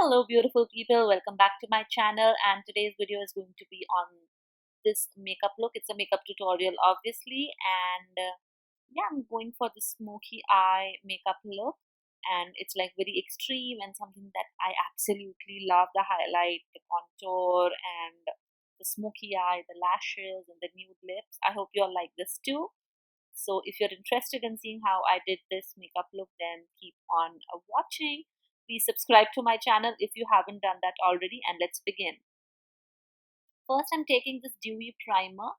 Hello beautiful people, welcome back to my channel, and today's video is going to be on this makeup look. It's a makeup tutorial obviously, and yeah, I'm going for this smoky eye makeup look, and it's like very extreme and something that I absolutely love. The highlight, the contour, and the smoky eye, the lashes, and the nude lips. I hope you all like this too. So if you're interested in seeing how I did this makeup look, then keep on watching. Please subscribe to my channel if you haven't done that already, and let's begin. First, I'm taking this dewy primer.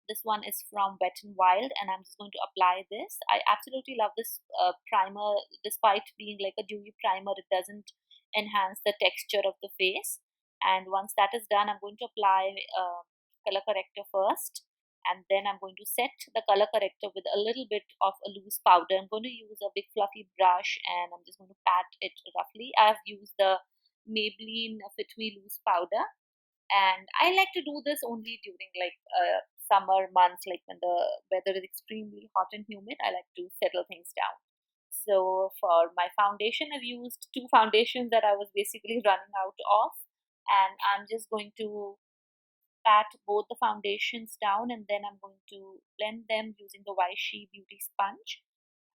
This one is from Wet n Wild, and I'm just going to apply this. I absolutely love this primer. Despite being like a dewy primer, it doesn't enhance the texture of the face. And once that is done, I'm going to apply color corrector first, and then I'm going to set the color corrector with a little bit of a loose powder. I'm going to use a big fluffy brush, and I'm just going to pat it roughly. I've used the Maybelline Fit Me Loose powder, and I like to do this only during like summer months, like when the weather is extremely hot and humid. I like to settle things down. So for my foundation, I've used two foundations that I was basically running out of, and I'm just going to pat both the foundations down, and then I'm going to blend them using the YShe beauty sponge.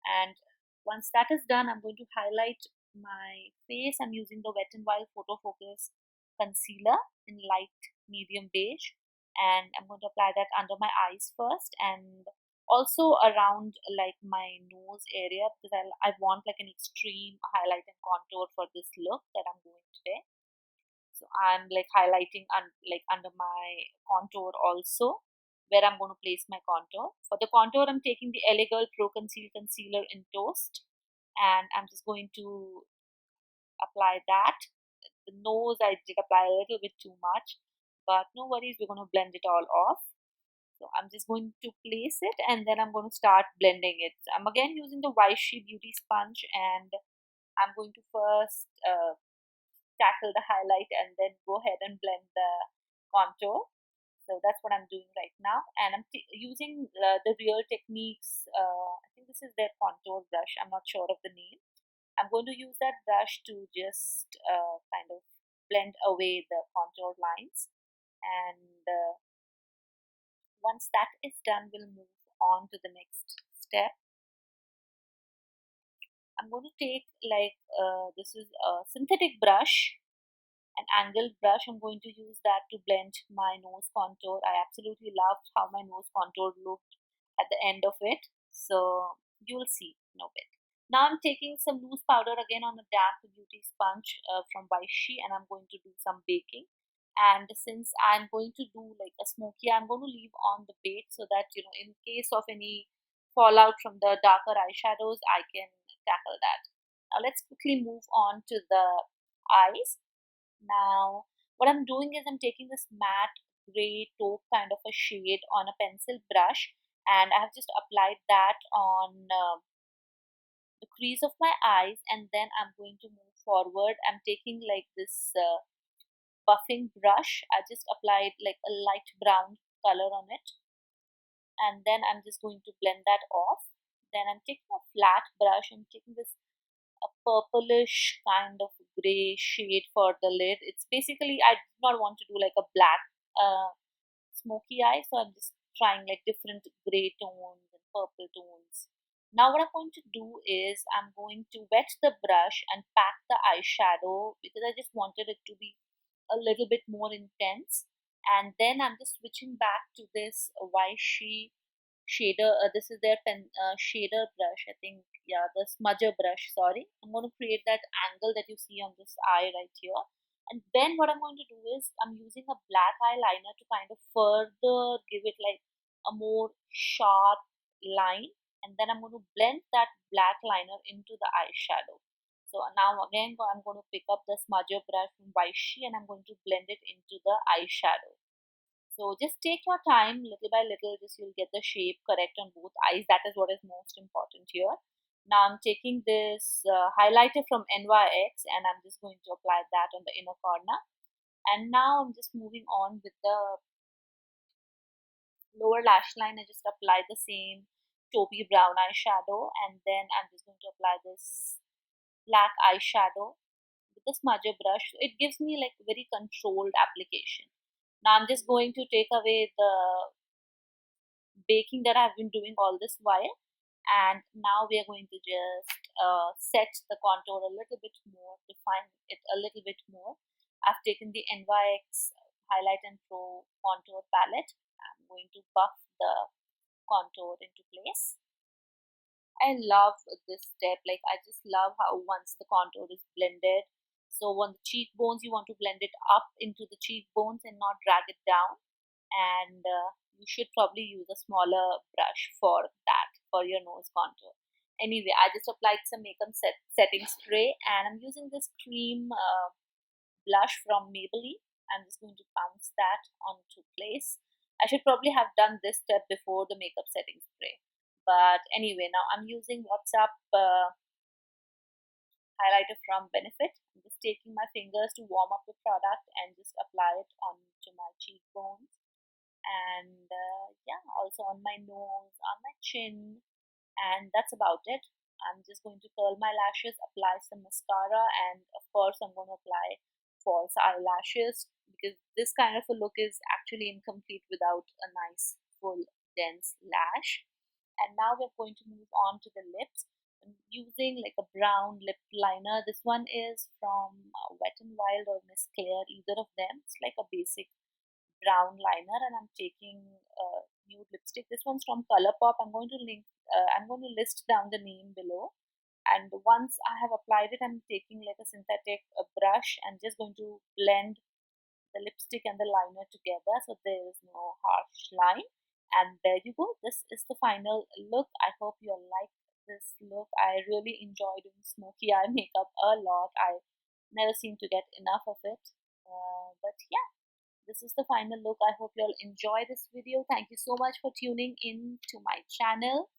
And once that is done, I'm going to highlight my face. I'm using the Wet n Wild Photo Focus concealer in light medium beige, and I'm going to apply that under my eyes first, and also around like my nose area, because I want like an extreme highlight and contour for this look that I'm doing today. So I'm like highlighting like under my contour also, where I'm going to place my contour. For the contour, I'm taking the LA Girl Pro Conceal Concealer in Toast, and I'm just going to apply that. The nose, I did apply a little bit too much, but no worries, we're going to blend it all off. So I'm just going to place it, and then I'm going to start blending it. I'm again using the YShe Beauty Sponge, and I'm going to first tackle the highlight and then go ahead and blend the contour. So that's what I'm doing right now, and I'm using the Real Techniques. I think this is their contour brush. I'm not sure of the name. I'm going to use that brush to just kind of blend away the contour lines, and once that is done, we'll move on to the next step. I'm going to take like this is a synthetic brush, an angled brush. I'm going to use that to blend my nose contour. I absolutely loved how my nose contour looked at the end of it, so you'll see in a bit. Now I'm taking some loose powder again on a damp beauty sponge from YShe, and I'm going to do some baking. And since I'm going to do like a smoky, I'm going to leave on the bait so that in case of any fallout from the darker eyeshadows, I can tackle that. Now let's quickly move on to the eyes. Now what I'm doing is I'm taking this matte gray taupe kind of a shade on a pencil brush, and I have just applied that on the crease of my eyes, and then I'm going to move forward. I'm taking like this buffing brush. I just applied like a light brown color on it, and then I'm just going to blend that off. Then I'm taking a flat brush and taking this a purplish kind of gray shade for the lid. It's basically, I do not want to do like a black smoky eye, so I'm just trying like different gray tones and purple tones. Now what I'm going to do is I'm going to wet the brush and pack the eyeshadow, because I just wanted it to be a little bit more intense. And then I'm just switching back to this YShe shader. This is their shader brush, I think. Yeah, the smudger brush, sorry. I'm going to create that angle that you see on this eye right here. And then what I'm going to do is I'm using a black eyeliner to kind of further give it like a more sharp line, and then I'm going to blend that black liner into the eyeshadow. So now again I'm going to pick up the smudger brush from YShe, and I'm going to blend it into the eyeshadow. So just take your time, little by little, just you'll get the shape correct on both eyes. That is what is most important here. Now I'm taking this highlighter from NYX, and I'm just going to apply that on the inner corner. And now I'm just moving on with the lower lash line. I just apply the same taupey brown eyeshadow, and then I'm just going to apply this black eyeshadow. with the smudger brush. So it gives me like very controlled application. Now I'm just going to take away the baking that I've been doing all this while, and now we are going to just set the contour a little bit more, define it a little bit more. I've taken the NYX Highlight and Contour palette. I'm going to buff the contour into place. I love this step. Like, I just love how once the contour is blended, so on the cheekbones you want to blend it up into the cheekbones and not drag it down. And you should probably use a smaller brush for that, for your nose contour. Anyway, I just applied some makeup setting spray, and I'm using this cream blush from Maybelline. I'm just going to bounce that onto place. I should probably have done this step before the makeup setting spray. But anyway, now I'm using Waats highlighter from Benefit. I'm just taking my fingers to warm up the product and just apply it onto my cheekbones. And yeah, also on my nose, on my chin, and that's about it. I'm just going to curl my lashes, apply some mascara, and of course I'm going to apply false eyelashes, because this kind of a look is actually incomplete without a nice full dense lash. And now we're going to move on to the lips. I'm using like a brown lip liner. This one is from Wet n Wild or Miss Claire, either of them. It's like a basic brown liner, and I'm taking nude lipstick. This one's from Colourpop. I'm going to list down the name below. And once I have applied it, I'm taking like a synthetic brush and just going to blend the lipstick and the liner together so there is no harsh line. And there you go. This is the final look. I hope you like this look. I really enjoy doing smoky eye makeup a lot. I never seem to get enough of it. But yeah, this is the final look. I hope you all enjoy this video. Thank you so much for tuning in to my channel.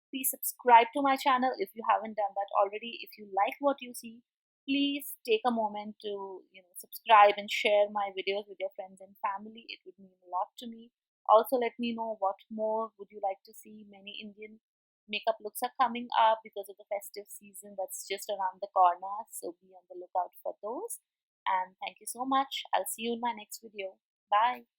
Please subscribe to my channel if you haven't done that already. If you like what you see, please take a moment to subscribe and share my videos with your friends and family. It would mean a lot to me. Also, let me know what more would you like to see. Many Indian makeup looks are coming up because of the festive season that's just around the corner, so be on the lookout for those. And thank you so much. I'll see you in my next video. Bye.